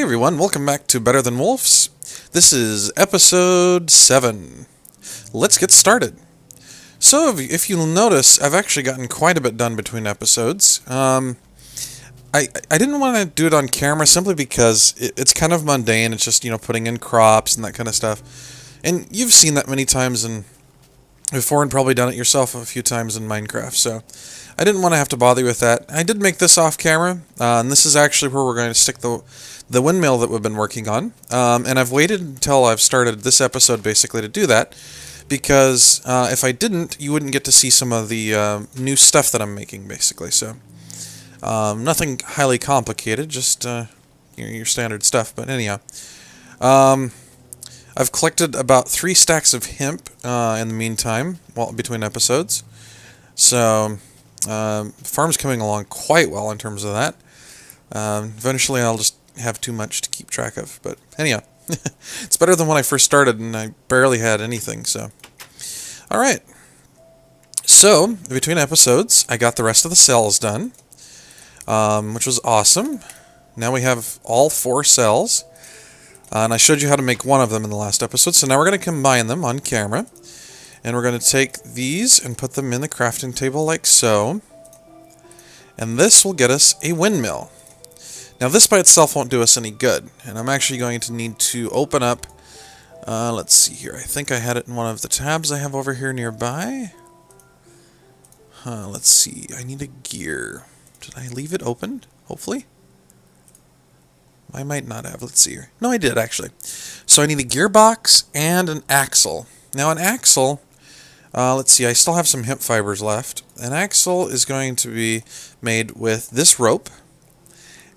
everyone, welcome back to Better Than Wolves. This is episode 7. Let's get started. So, if you'll notice, I've actually gotten quite a bit done between episodes. I didn't want to do it on camera simply because it's kind of mundane. It's just, putting in crops and that kind of stuff. And you've seen that many times before and probably done it yourself a few times in Minecraft, so I didn't want to have to bother you with that. I did make this off camera, and this is actually where we're going to stick the windmill that we've been working on. And I've waited until I've started this episode basically to do that, because if I didn't, you wouldn't get to see some of the new stuff that I'm making, basically. So nothing highly complicated, just your standard stuff. But anyhow, I've collected about 3 stacks of hemp in the meantime, between episodes. So farm's coming along quite well in terms of that. Eventually I'll just have too much to keep track of. But anyhow, it's better than when I first started and I barely had anything. So, alright. So, between episodes, I got the rest of the cells done, which was awesome. Now we have all 4 cells. And I showed you how to make one of them in the last episode, so now we're going to combine them on camera. And we're going to take these and put them in the crafting table like so. And this will get us a windmill. Now this by itself won't do us any good. And I'm actually going to need to open up, let's see here, I think I had it in one of the tabs I have over here nearby. Let's see, I need a gear. Did I leave it open, hopefully? I might not have. Let's see here. No, I did, actually. So I need a gearbox and an axle. Now, an axle, let's see, I still have some hemp fibers left. An axle is going to be made with this rope.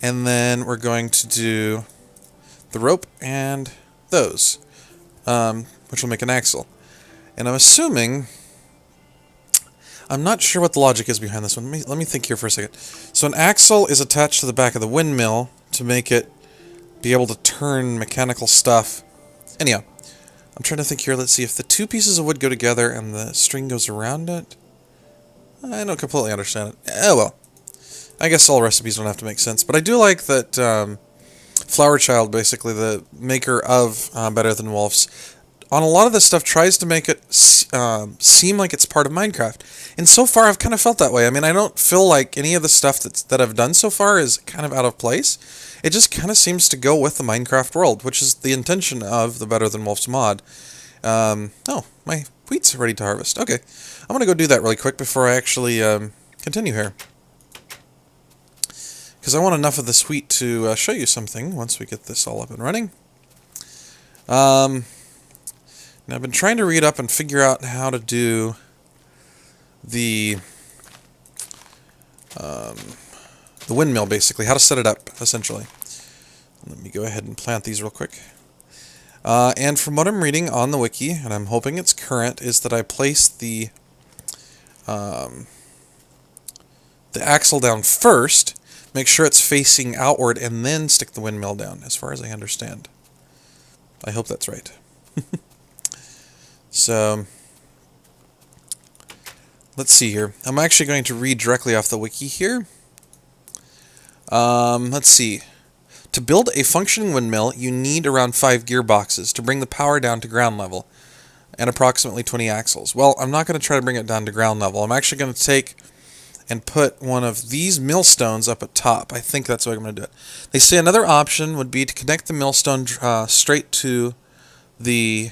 And then we're going to do the rope and those, which will make an axle. And I'm assuming, I'm not sure what the logic is behind this one. Let me think here for a second. So an axle is attached to the back of the windmill to make it be able to turn mechanical stuff. Anyhow, I'm trying to think here. Let's see if the 2 pieces of wood go together and the string goes around it. I don't completely understand it. Oh well. I guess all recipes don't have to make sense. But I do like that Flower Child, basically the maker of Better Than Wolves, on a lot of this stuff tries to make it seem like it's part of Minecraft. And so far I've kind of felt that way. I mean, I don't feel like any of the stuff that I've done so far is kind of out of place. It just kind of seems to go with the Minecraft world, which is the intention of the Better Than Wolves mod. Oh, my wheat's ready to harvest. Okay, I'm going to go do that really quick before I actually continue here. Because I want enough of this wheat to show you something once we get this all up and running. Now I've been trying to read up and figure out how to do the windmill, basically, how to set it up, essentially. Let me go ahead and plant these real quick. And from what I'm reading on the wiki, and I'm hoping it's current, is that I place the axle down first, make sure it's facing outward, and then stick the windmill down, as far as I understand. I hope that's right. So, let's see here. I'm actually going to read directly off the wiki here. Let's see. To build a functioning windmill, you need around 5 gearboxes to bring the power down to ground level, and approximately 20 axles. Well, I'm not going to try to bring it down to ground level. I'm actually going to take and put one of these millstones up at top. I think that's what I'm going to do it. They say another option would be to connect the millstone straight to the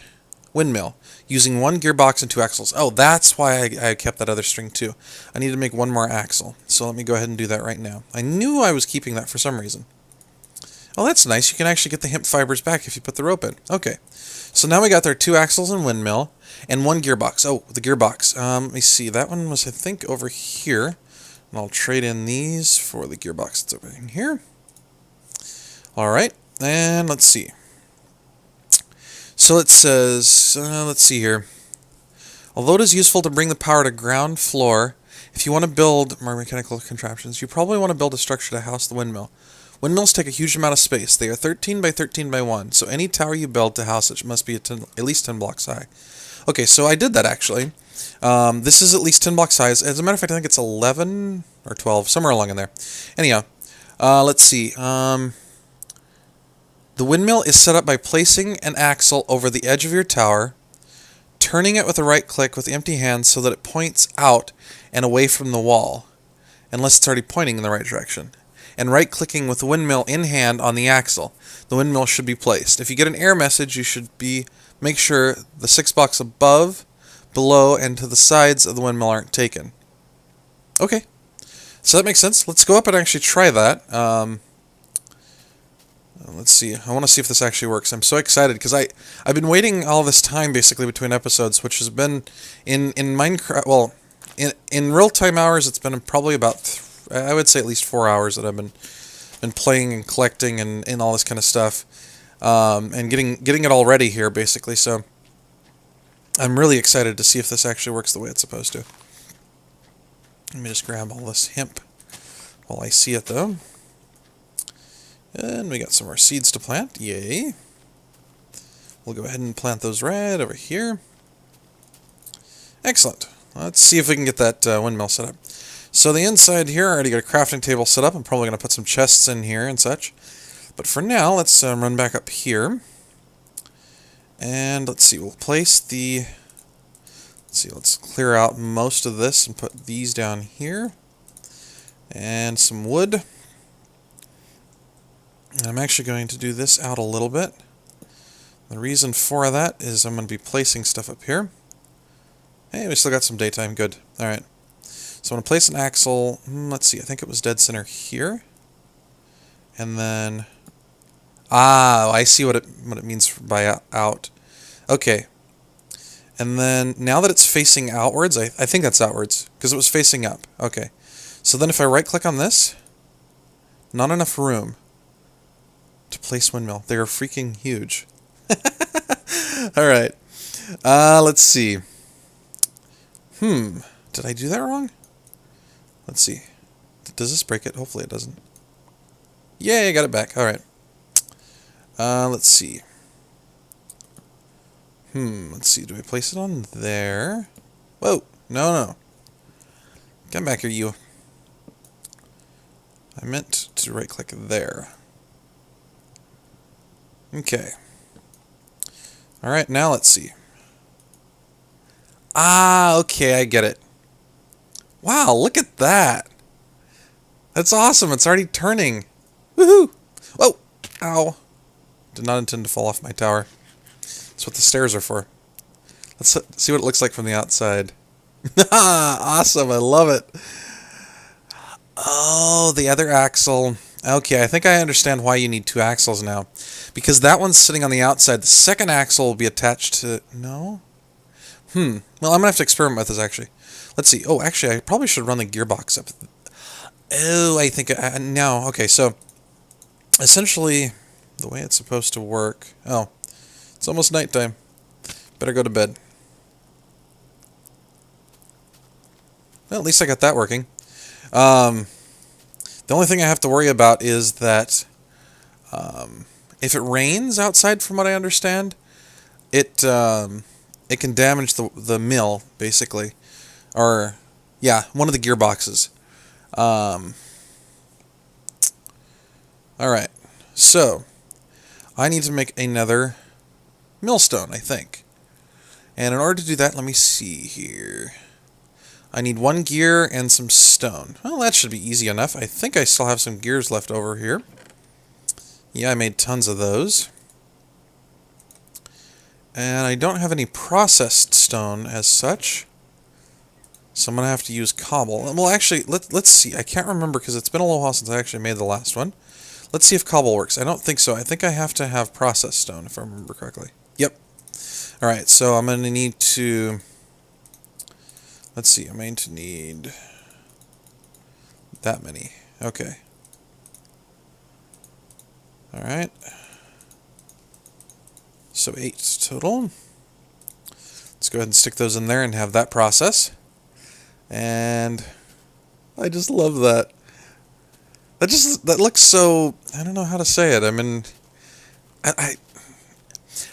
windmill, using 1 gearbox and 2 axles. Oh, that's why I kept that other string too. I need to make 1 more axle. So let me go ahead and do that right now. I knew I was keeping that for some reason. Oh, that's nice. You can actually get the hemp fibers back if you put the rope in. Okay. So now we got there 2 axles and windmill, and 1 gearbox. Oh, the gearbox. Let me see. That one was, I think, over here. And I'll trade in these for the gearbox that's over in here. Alright. And let's see. So it says, let's see here. Although it is useful to bring the power to ground floor, if you want to build more mechanical contraptions, you probably want to build a structure to house the windmill. Windmills take a huge amount of space. They are 13 by 13 by 1, so any tower you build to house it must be at least 10 blocks high. Okay, so I did that actually. This is at least 10 blocks high. As a matter of fact, I think it's 11 or 12, somewhere along in there. Anyhow, let's see. The windmill is set up by placing an axle over the edge of your tower, turning it with a right click with empty hands so that it points out and away from the wall, unless it's already pointing in the right direction, and right-clicking with the windmill in hand on the axle. The windmill should be placed. If you get an error message, you should make sure the 6 blocks above, below, and to the sides of the windmill aren't taken. Okay, so that makes sense. Let's go up and actually try that. Let's see. I want to see if this actually works. I'm so excited because I've been waiting all this time basically between episodes, which has been in Minecraft. Well, in real time hours, it's been probably about I would say at least 4 hours that I've been playing and collecting and all this kind of stuff, and getting it all ready here basically. So I'm really excited to see if this actually works the way it's supposed to. Let me just grab all this hemp while I see it though. And we got some more seeds to plant. Yay. We'll go ahead and plant those right over here. Excellent. Let's see if we can get that windmill set up. So the inside here, I already got a crafting table set up. I'm probably going to put some chests in here and such. But for now, let's run back up here. And let's see, we'll place the... let's clear out most of this and put these down here. And some wood. I'm actually going to do this out a little bit. The reason for that is I'm going to be placing stuff up here. Hey, we still got some daytime. Good. Alright. So I'm going to place an axle. Let's see. I think it was dead center here. And then... I see what it means by out. Okay. And then, now that it's facing outwards, I think that's outwards, because it was facing up. Okay. So then if I right-click on this, not enough room to place windmill. They are freaking huge. Alright. Let's see. Did I do that wrong? Let's see. Does this break it? Hopefully it doesn't. Yay, I got it back. Alright. Let's see. Let's see. Do I place it on there? Whoa. No. Come back here, you. I meant to right-click there. Okay. Alright, now let's see. Okay, I get it. Wow, look at that. That's awesome. It's already turning. Woohoo! Whoa! Ow. Did not intend to fall off my tower. That's what the stairs are for. Let's see what it looks like from the outside. Awesome, I love it. Oh, the other axle. Okay, I think I understand why you need 2 axles now. Because that one's sitting on the outside. The second axle will be attached to... No? Well, I'm going to have to experiment with this, actually. Let's see. Oh, actually, I probably should run the gearbox up. Oh, I think... no. Okay, so... Essentially, the way it's supposed to work... Oh, it's almost nighttime. Better go to bed. Well, at least I got that working. The only thing I have to worry about is that if it rains outside, from what I understand, it can damage the mill, basically. Or, yeah, one of the gearboxes. Alright, so I need to make another millstone, I think. And in order to do that, let me see here. I need 1 gear and some stone. Well, that should be easy enough. I think I still have some gears left over here. Yeah, I made tons of those. And I don't have any processed stone as such. So I'm going to have to use cobble. Well, actually, let's see. I can't remember because it's been a little while since I actually made the last one. Let's see if cobble works. I don't think so. I think I have to have processed stone, if I remember correctly. Yep. Alright, so I'm going to need to... Let's see, I'm going to need that many. Okay. Alright. So 8 total. Let's go ahead and stick those in there and have that process. And I just love that. That looks so... I don't know how to say it. I mean...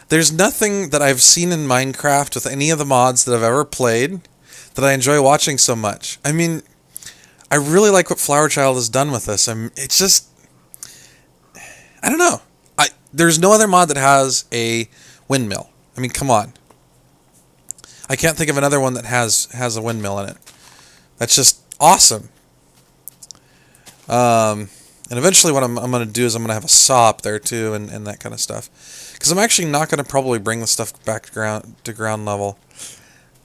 There's nothing that I've seen in Minecraft with any of the mods that I've ever played that I enjoy watching so much. I mean, I really like what Flower Child has done with this. It's just... I don't know. there's no other mod that has a windmill. I mean, come on. I can't think of another one that has a windmill in it. That's just awesome. And eventually what I'm going to do is I'm going to have a saw up there too, and that kind of stuff. Because I'm actually not going to probably bring the stuff back to ground level.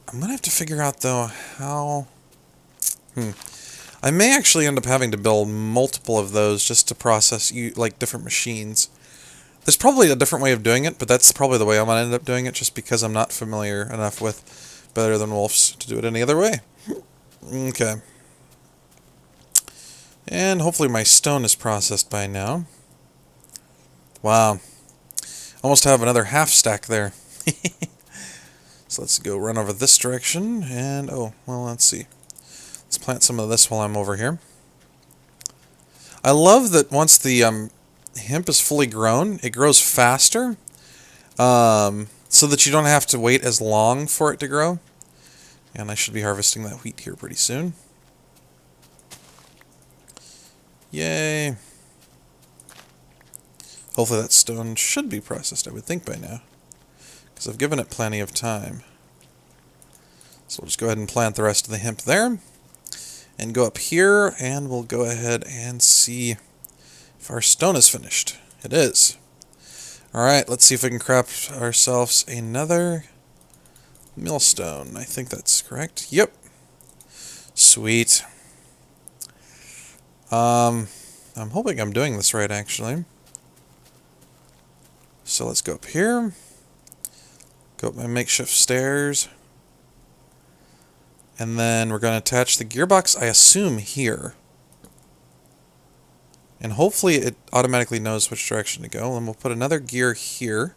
I'm going to have to figure out, though, how... I may actually end up having to build multiple of those just to process, like, different machines. There's probably a different way of doing it, but that's probably the way I'm going to end up doing it, just because I'm not familiar enough with Better Than Wolves to do it any other way. Okay. And hopefully my stone is processed by now. Wow. Almost have another half stack there. So let's go run over this direction, and, oh, well, let's see. Let's plant some of this while I'm over here. I love that once the hemp is fully grown, it grows faster, so that you don't have to wait as long for it to grow. And I should be harvesting that wheat here pretty soon. Yay. Hopefully that stone should be processed, I would think, by now, because I've given it plenty of time. So we'll just go ahead and plant the rest of the hemp there. And go up here, and we'll go ahead and see if our stone is finished. It is. Alright, let's see if we can craft ourselves another millstone. I think that's correct. Yep. Sweet. I'm hoping I'm doing this right, actually. So let's go up here. Go up my makeshift stairs. And then we're going to attach the gearbox, I assume, here. And hopefully it automatically knows which direction to go. And we'll put another gear here.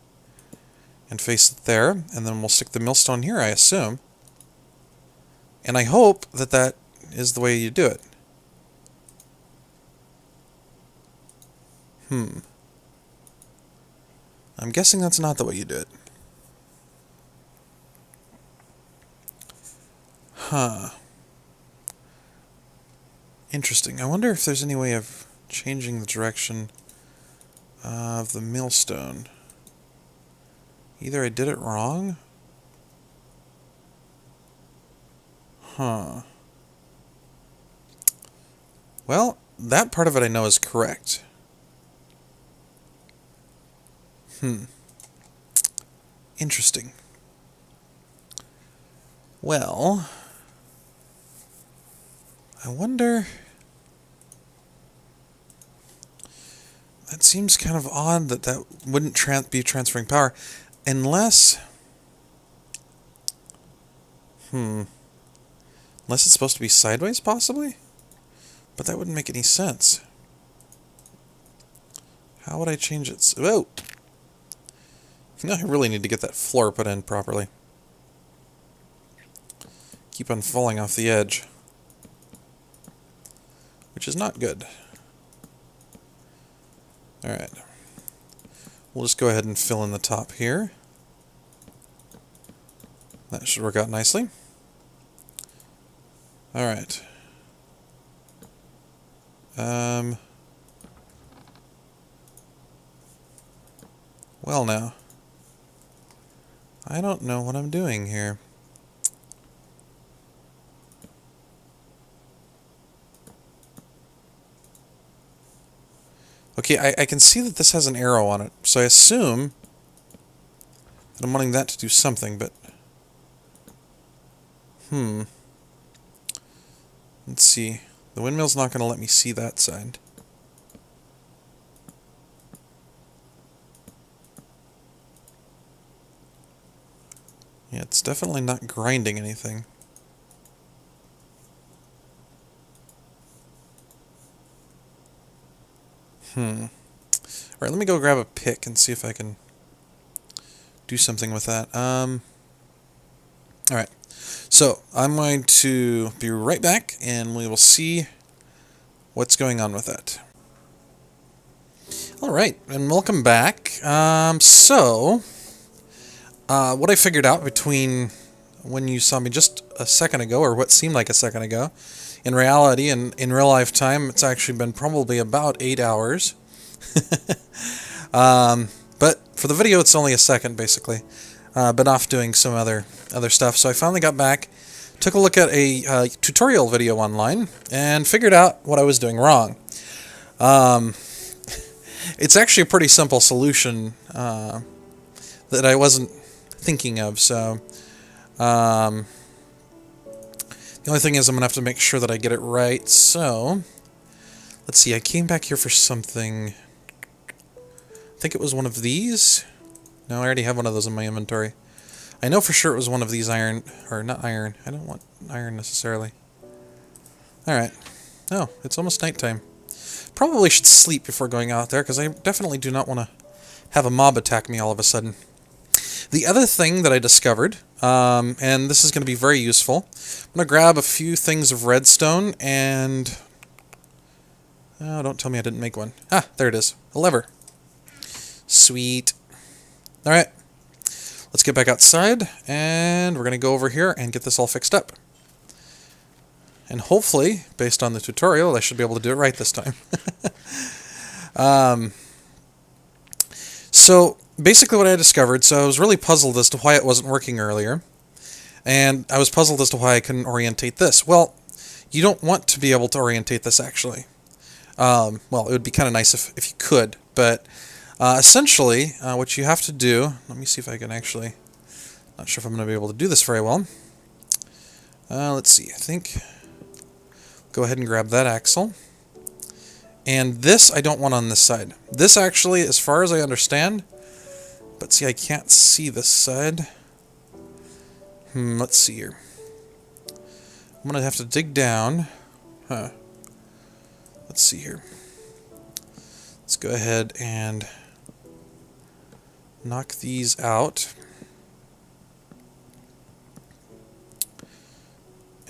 And face it there. And then we'll stick the millstone here, I assume. And I hope that that is the way you do it. I'm guessing that's not the way you do it. Huh. Interesting. I wonder if there's any way of changing the direction of the millstone. Either I did it wrong. Huh. Well, that part of it I know is correct. Interesting. Well, I wonder... That seems kind of odd that that wouldn't be transferring power, unless... Unless it's supposed to be sideways, possibly? But that wouldn't make any sense. How would I change it? Oh! I really need to get that floor put in properly. Keep on falling off the edge. Which is not good. Alright. We'll just go ahead and fill in the top here. That should work out nicely. Alright. Well now. I don't know what I'm doing here. Okay, I can see that this has an arrow on it, so I assume that I'm wanting that to do something, but... Let's see. The windmill's not going to let me see that side. Yeah, it's definitely not grinding anything. Alright, let me go grab a pick and see if I can do something with that. Alright, so I'm going to be right back and we will see what's going on with that. Alright, and welcome back. What I figured out between when you saw me just a second ago, or what seemed like a second ago, in reality and in real life time, it's actually been probably about 8 hours. But for the video, it's only a second, basically. Been off doing some other stuff, so I finally got back, took a look at a tutorial video online, and figured out what I was doing wrong. It's actually a pretty simple solution that I wasn't thinking of, so the only thing is I'm going to have to make sure that I get it right. So let's see, I came back here for something. I think it was one of these. No, I already have one of those in my inventory. I know for sure it was one of these iron, or not iron. I don't want iron necessarily. Alright. Oh, it's almost nighttime. Probably should sleep before going out there, because I definitely do not want to have a mob attack me all of a sudden. The other thing that I discovered, and this is going to be very useful, I'm going to grab a few things of redstone and... Oh, don't tell me I didn't make one. Ah, there it is. A lever. Sweet. Alright. Let's get back outside, and we're going to go over here and get this all fixed up. And hopefully, based on the tutorial, I should be able to do it right this time. So, basically what I discovered, so I was really puzzled as to why it wasn't working earlier. And I was puzzled as to why I couldn't orientate this. Well, you don't want to be able to orientate this, actually. Well, it would be kind of nice if you could, but essentially, what you have to do... Let me see if I can actually... Not sure if I'm going to be able to do this very well. Let's see, I think... Go ahead and grab that axle. And this I don't want on this side. This actually, as far as I understand... But see, I can't see this side. Let's see here. I'm going to have to dig down. Let's see here. Let's go ahead and knock these out.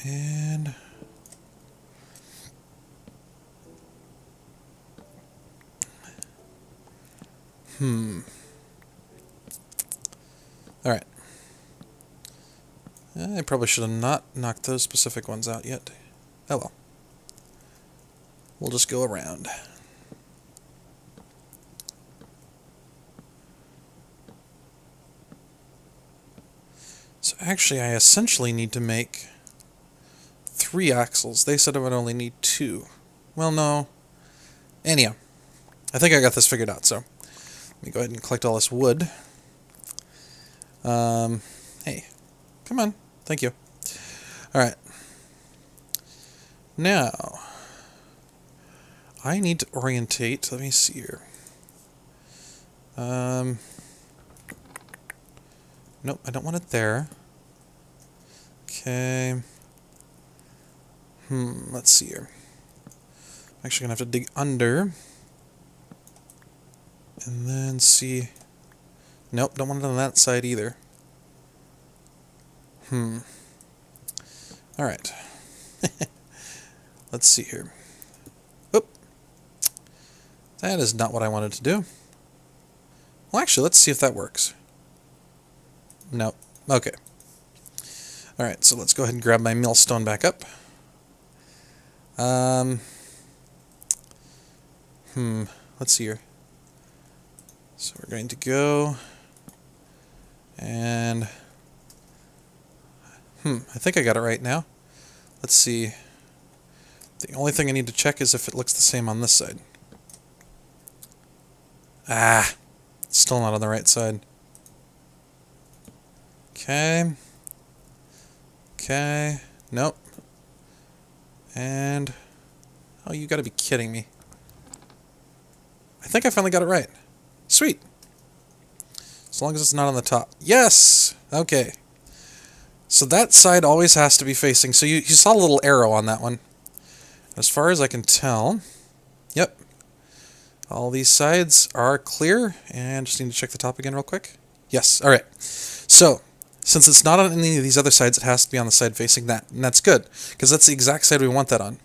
And... Alright. I probably should have not knocked those specific ones out yet. Oh well. We'll just go around. So actually, I essentially need to make 3 axles. They said I would only need 2. Well, no. Anyhow, I think I got this figured out, so let me go ahead and collect all this wood. Hey, come on. Thank you. Alright. Now, I need to orientate. Let me see here. Nope, I don't want it there. Okay. Let's see here. I'm actually going to have to dig under. And then see... Nope, don't want it on that side either. Alright. Let's see here. Oop. That is not what I wanted to do. Well, actually, let's see if that works. Nope. Okay. Alright, so let's go ahead and grab my millstone back up. Let's see here. So we're going to go... And... I think I got it right now. Let's see. The only thing I need to check is if it looks the same on this side. Ah! It's still not on the right side. Okay. Okay. Nope. And... Oh, you gotta be kidding me. I think I finally got it right. Sweet! As long as it's not on the top. Yes! Okay. So that side always has to be facing. So you saw a little arrow on that one. As far as I can tell, yep. All these sides are clear. And just need to check the top again real quick. Yes, alright. So, since it's not on any of these other sides, it has to be on the side facing that. And that's good, because that's the exact side we want that on.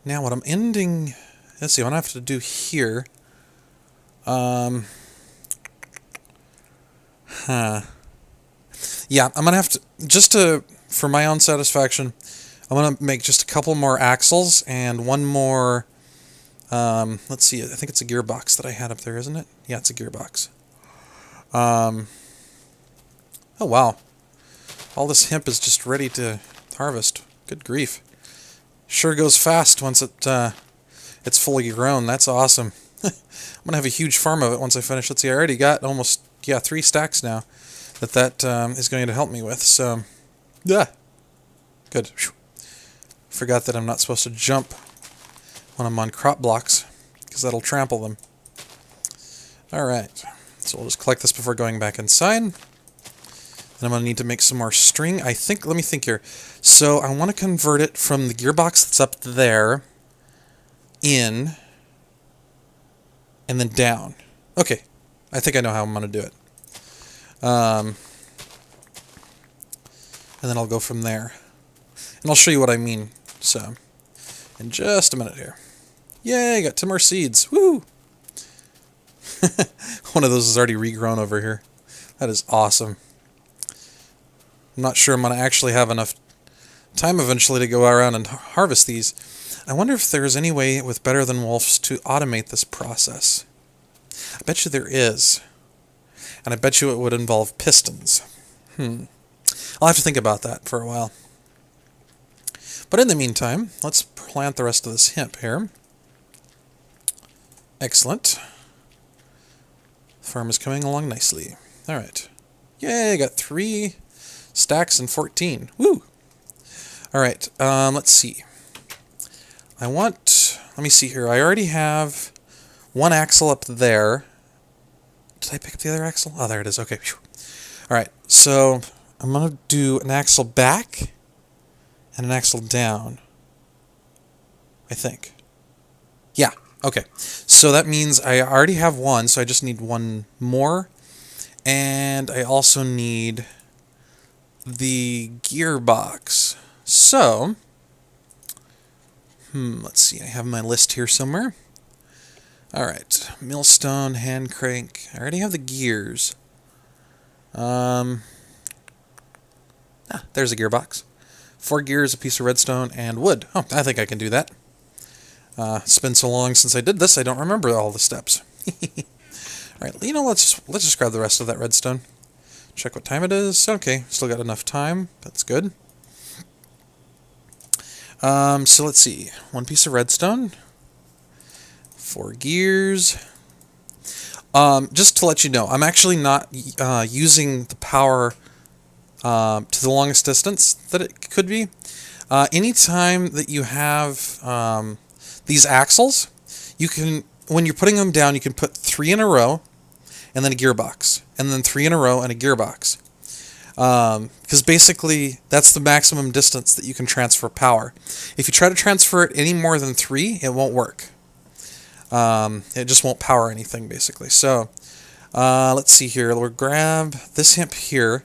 Now what I'm ending... Let's see, what I have to do here... Yeah, I'm gonna have to, just to, for my own satisfaction, I'm gonna make just a couple more axles and one more Let's see, I think it's a gearbox that I had up there, isn't it? Yeah, it's a gearbox. Oh, wow. All this hemp is just ready to harvest. Good grief. Sure goes fast once it's fully grown. That's awesome. I'm going to have a huge farm of it once I finish. Let's see, I already got almost, 3 stacks now that is going to help me with. So, yeah. Good. Whew. Forgot that I'm not supposed to jump when I'm on crop blocks, because that'll trample them. Alright, so we'll just collect this before going back inside. And I'm going to need to make some more string. I think, let me think here. So I want to convert it from the gearbox that's up there, in, and then down. Okay, I think I know how I'm going to do it. And then I'll go from there. And I'll show you what I mean, so, in just a minute here. Yay, got 10 more seeds. Woo! One of those is already regrown over here. That is awesome. I'm not sure I'm going to actually have enough time eventually to go around and harvest these. I wonder if there's any way with Better Than Wolves to automate this process. I bet you there is. And I bet you it would involve pistons. I'll have to think about that for a while. But in the meantime, let's plant the rest of this hemp here. Excellent. Farm is coming along nicely. Alright. Yay, I got 3 stacks and 14. Woo! Alright, let's see. Let me see here. I already have 1 axle up there. Did I pick up the other axle? Oh, there it is. Okay. Alright, so I'm going to do an axle back and an axle down. I think. Yeah, okay. So that means I already have 1, so I just need 1 more. And I also need the gearbox. So, let's see. I have my list here somewhere. Alright, millstone, hand crank. I already have the gears. There's a gearbox. 4 gears, a piece of redstone, and wood. Oh, I think I can do that. It's been so long since I did this, I don't remember all the steps. Alright, let's just grab the rest of that redstone. Check what time it is. Okay, still got enough time. That's good. So let's see. 1 piece of redstone. 4 gears. Just to let you know, I'm actually not using the power to the longest distance that it could be. Anytime that you have these axles, you can, when you're putting them down, you can put 3 in a row, and then a gearbox, and then 3 in a row and a gearbox. Because basically, that's the maximum distance that you can transfer power. If you try to transfer it any more than 3, it won't work. It just won't power anything, basically. So, let's see here. We'll grab this hemp here.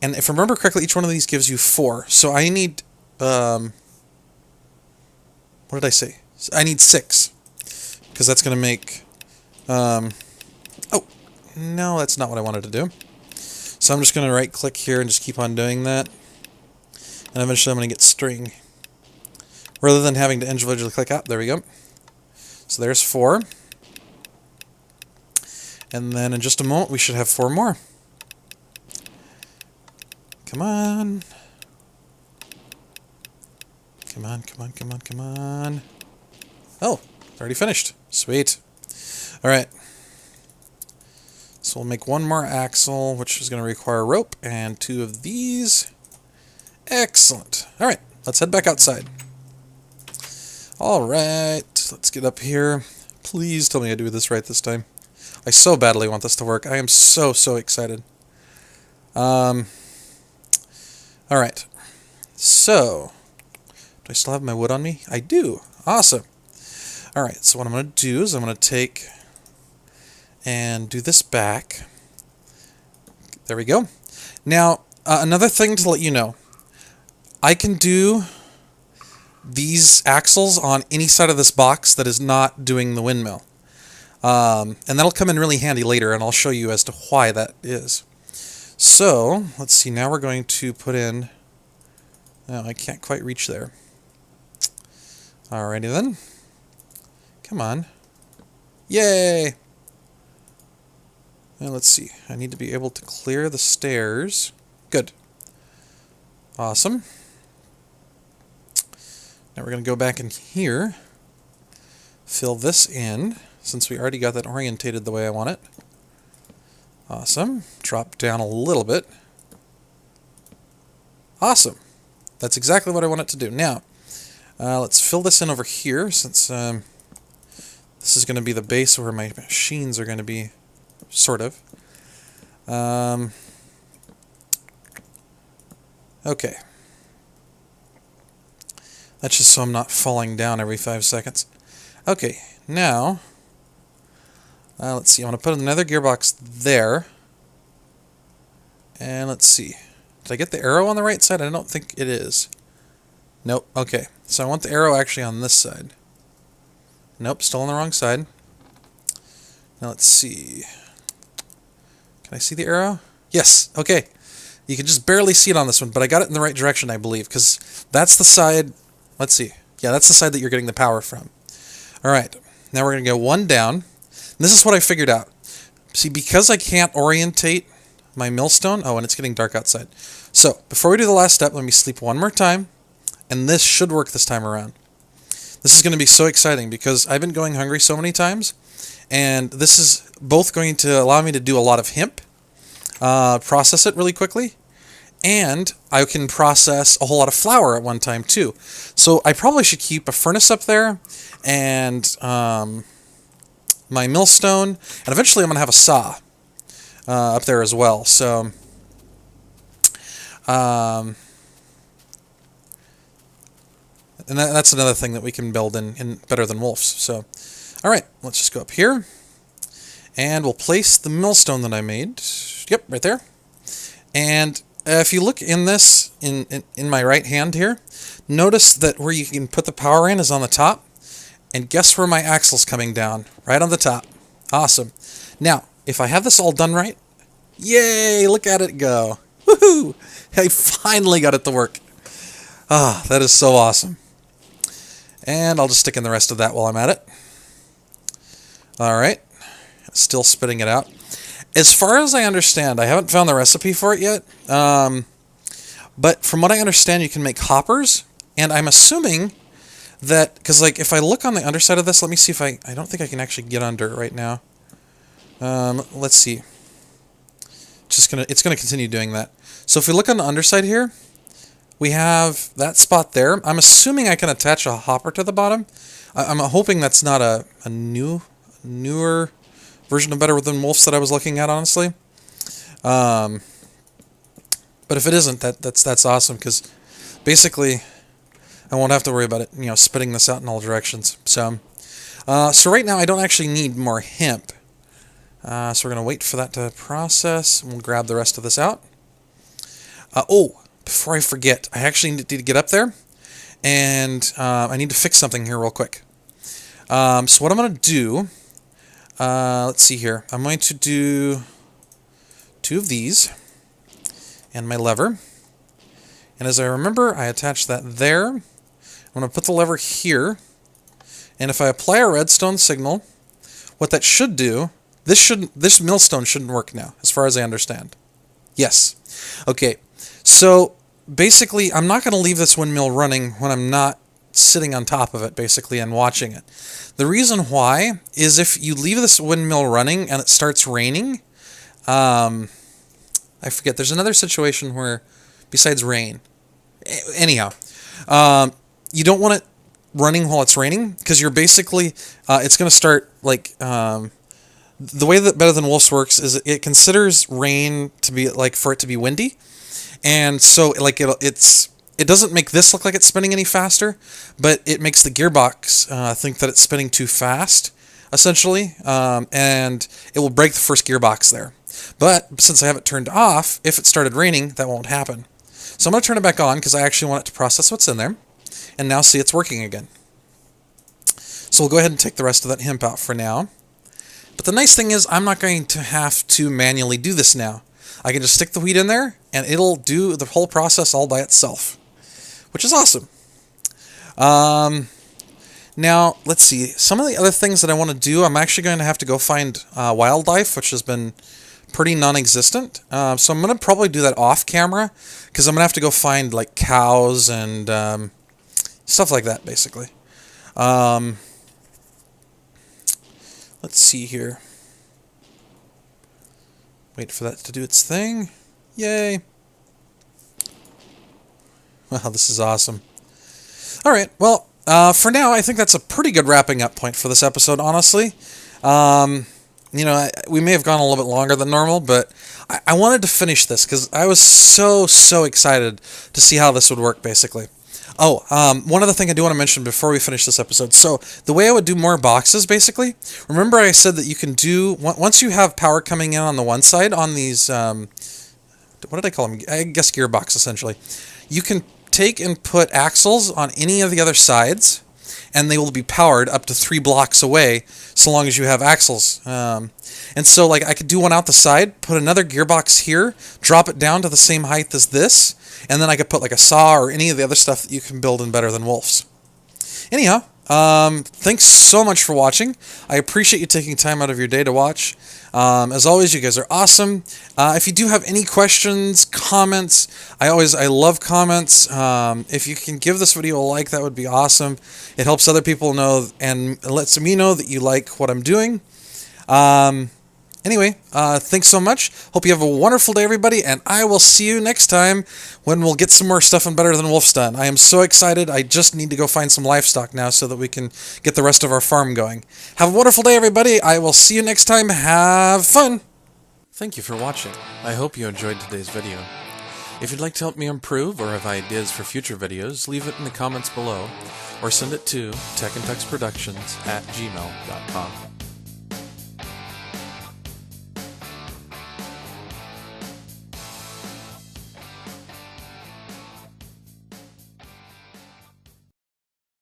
And if I remember correctly, each one of these gives you 4. So I need, what did I say? I need 6. Because that's going to make, oh, no, that's not what I wanted to do. So I'm just going to right click here and just keep on doing that. And eventually I'm going to get string. Rather than having to individually click out, there we go. So there's 4. And then in just a moment we should have 4 more. Come on. Come on, come on, come on, come on. Oh, it's already finished. Sweet. Alright. So we'll make 1 more axle, which is going to require rope, and 2 of these. Excellent. Alright, let's head back outside. Alright, let's get up here. Please tell me I do this right this time. I so badly want this to work. I am so excited. Alright, so, do I still have my wood on me? I do. Awesome. Alright, so what I'm going to do is I'm going to take and do this back. There we go. Now, another thing to let you know. I can do these axles on any side of this box that is not doing the windmill. And that'll come in really handy later, and I'll show you as to why that is. So, let's see, now we're going to put in... Oh, I can't quite reach there. Alrighty then. Come on. Yay! Now let's see. I need to be able to clear the stairs. Good. Awesome. Now we're going to go back in here. Fill this in, since we already got that orientated the way I want it. Awesome. Drop down a little bit. Awesome. That's exactly what I want it to do. Now, let's fill this in over here, since this is going to be the base where my machines are going to be, sort of. Okay. That's just so I'm not falling down every 5 seconds. Okay, now, let's see, I'm going to put another gearbox there. And let's see. Did I get the arrow on the right side? I don't think it is. Nope, okay. So I want the arrow actually on this side. Nope, still on the wrong side. Now let's see. Can I see the arrow? Yes, okay. You can just barely see it on this one, but I got it in the right direction, I believe, because that's the side... Let's see. Yeah, that's the side that you're getting the power from. Alright, now we're going to go one down. And this is what I figured out. See, because I can't orientate my millstone... Oh, and it's getting dark outside. So, before we do the last step, let me sleep one more time. And this should work this time around. This is going to be so exciting because I've been going hungry so many times. And this is both going to allow me to do a lot of hemp. Process it really quickly. And I can process a whole lot of flour at one time too. So I probably should keep a furnace up there and my millstone. And eventually I'm going to have a saw up there as well. So and that's another thing that we can build in Better Than Wolves. So, all right, let's just go up here. And we'll place the millstone that I made. Yep, right there. And if you look in this, in my right hand here, notice that where you can put the power in is on the top. And guess where my axle's coming down? Right on the top. Awesome. Now, if I have this all done right, yay, look at it go. Woohoo! I finally got it to work. Ah, that is so awesome. And I'll just stick in the rest of that while I'm at it. Alright. Still spitting it out. As far as I understand, I haven't found the recipe for it yet. But from what I understand, you can make hoppers. And I'm assuming that... Because, like, if I look on the underside of this, let me see if I don't think I can actually get under it right now. Let's see. It's gonna continue doing that. So if we look on the underside here, we have that spot there. I'm assuming I can attach a hopper to the bottom. I'm hoping that's not a newer version of Better Than Wolves that I was looking at, honestly. But if it isn't, that's awesome, because basically I won't have to worry about it, spitting this out in all directions. So right now I don't actually need more hemp. So we're going to wait for that to process, and we'll grab the rest of this out. Before I forget, I actually need to get up there, and I need to fix something here real quick. So what I'm going to do, let's see here. I'm going to do 2 of these, and my lever. And as I remember, I attached that there. I'm going to put the lever here, and if I apply a redstone signal, what that should do, this millstone shouldn't work now, as far as I understand. Yes. Okay. So basically, I'm not going to leave this windmill running when I'm not sitting on top of it, basically, and watching it. The reason why is if you leave this windmill running and it starts raining, I forget, there's another situation where, besides rain, anyhow, you don't want it running while it's raining, because you're basically, it's going to start, like, the way that Better Than Wolves works is it considers rain to be, like, for it to be windy. And so, like, it doesn't make this look like it's spinning any faster, but it makes the gearbox think that it's spinning too fast, essentially, and it will break the first gearbox there. But since I have it turned off, if it started raining, that won't happen. So I'm going to turn it back on because I actually want it to process what's in there, and now see it's working again. So we'll go ahead and take the rest of that hemp out for now. But the nice thing is I'm not going to have to manually do this now. I can just stick the wheat in there, and it'll do the whole process all by itself, which is awesome. Now, let's see. Some of the other things that I want to do, I'm actually going to have to go find wildlife, which has been pretty non-existent. So I'm going to probably do that off camera, because I'm going to have to go find like cows and stuff like that, basically. Let's see here. Wait for that to do its thing. Yay. Wow, this is awesome. Alright, well, for now, I think that's a pretty good wrapping up point for this episode, honestly. You know, we may have gone a little bit longer than normal, but I wanted to finish this because I was so excited to see how this would work, basically. Oh, one other thing I do want to mention before we finish this episode. So, the way I would do more boxes, basically, remember I said that you can do, once you have power coming in on the one side, on these, what did I call them? I guess gearbox, essentially. You can take and put axles on any of the other sides, and they will be powered up to 3 blocks away, so long as you have axles. And so, like, I could do one out the side, put another gearbox here, drop it down to the same height as this, and then I could put, like, a saw or any of the other stuff that you can build in Better Than Wolves. Anyhow, thanks so much for watching. I appreciate you taking time out of your day to watch. As always, you guys are awesome. If you do have any questions, comments, I love comments. If you can give this video a like, that would be awesome. It helps other people know and lets me know that you like what I'm doing. Anyway, thanks so much. Hope you have a wonderful day, everybody, and I will see you next time when we'll get some more stuff on Better Than Wolves done. I am so excited. I just need to go find some livestock now so that we can get the rest of our farm going. Have a wonderful day, everybody. I will see you next time. Have fun. Thank you for watching. I hope you enjoyed today's video. If you'd like to help me improve or have ideas for future videos, leave it in the comments below or send it to techntux@gmail.com.